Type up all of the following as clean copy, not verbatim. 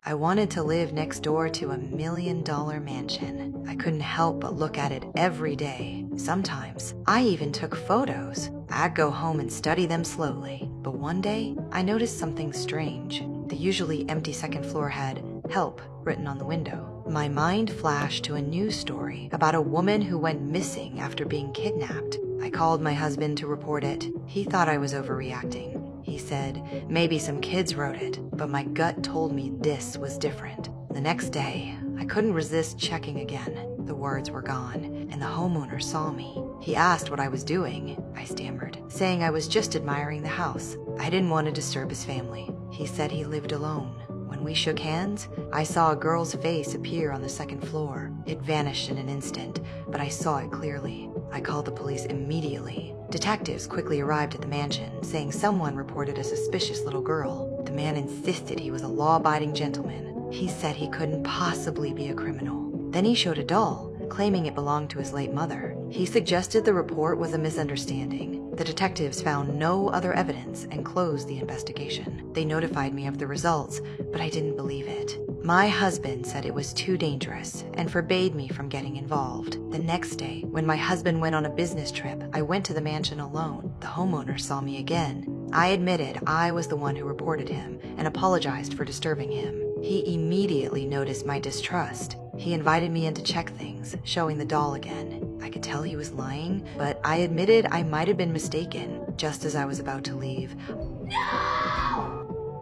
I wanted to live next door to $1 million mansion. I couldn't help but look at it every day. Sometimes, I even took photos. I'd go home and study them slowly. But one day, I noticed something strange. The usually empty second floor had "Help" written on the window. My mind flashed to a news story about a woman who went missing after being kidnapped. I called my husband to report it. He thought I was overreacting. He said maybe some kids wrote it, but my gut told me this was different. The next day, I couldn't resist checking again. The words were gone, and the homeowner saw me. He asked what I was doing, I stammered, saying I was just admiring the house. I didn't want to disturb his family. He said he lived alone. When we shook hands, I saw a girl's face appear on the second floor. It vanished in an instant, but I saw it clearly. I called the police immediately. Detectives quickly arrived at the mansion, saying someone reported a suspicious little girl. The man insisted he was a law-abiding gentleman. He said he couldn't possibly be a criminal. Then he showed a doll, claiming it belonged to his late mother. He suggested the report was a misunderstanding. The detectives found no other evidence and closed the investigation. They notified me of the results, but I didn't believe it. My husband said it was too dangerous and forbade me from getting involved. The next day, when my husband went on a business trip, I went to the mansion alone. The homeowner saw me again. I admitted I was the one who reported him and apologized for disturbing him. He immediately noticed my distrust. He invited me in to check things, showing the doll again. I could tell he was lying, but I admitted I might have been mistaken. Just as I was about to leave,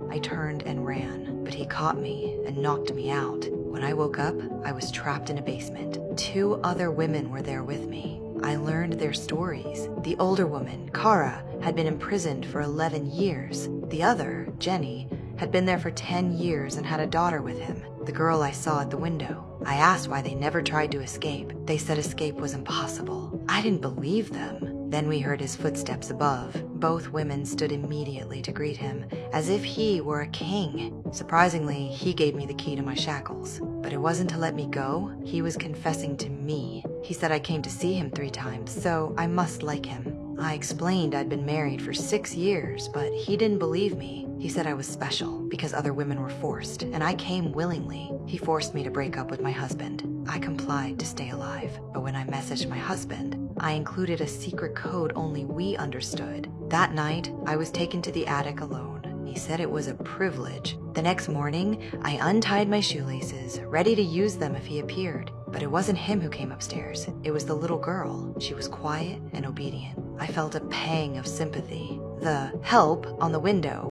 I turned and ran, but he caught me and knocked me out. When I woke up, I was trapped in a basement. 2 other women were there with me. I learned their stories. The older woman, Kara, had been imprisoned for 11 years. The other, Jenny, had been there for 10 years and had a daughter with him, the girl I saw at the window. I asked why they never tried to escape. They said escape was impossible. I didn't believe them. Then we heard his footsteps above. Both women stood immediately to greet him, as if he were a king. Surprisingly, he gave me the key to my shackles. But it wasn't to let me go. He was confessing to me. He said I came to see him 3 times, so I must like him. I explained I'd been married for 6 years, but he didn't believe me. He said I was special because other women were forced, and I came willingly. He forced me to break up with my husband. I complied to stay alive, but when I messaged my husband, I included a secret code only we understood. That night, I was taken to the attic alone. He said it was a privilege. The next morning, I untied my shoelaces, ready to use them if he appeared. But it wasn't him who came upstairs. It was the little girl. She was quiet and obedient. I felt a pang of sympathy. The "help" on the window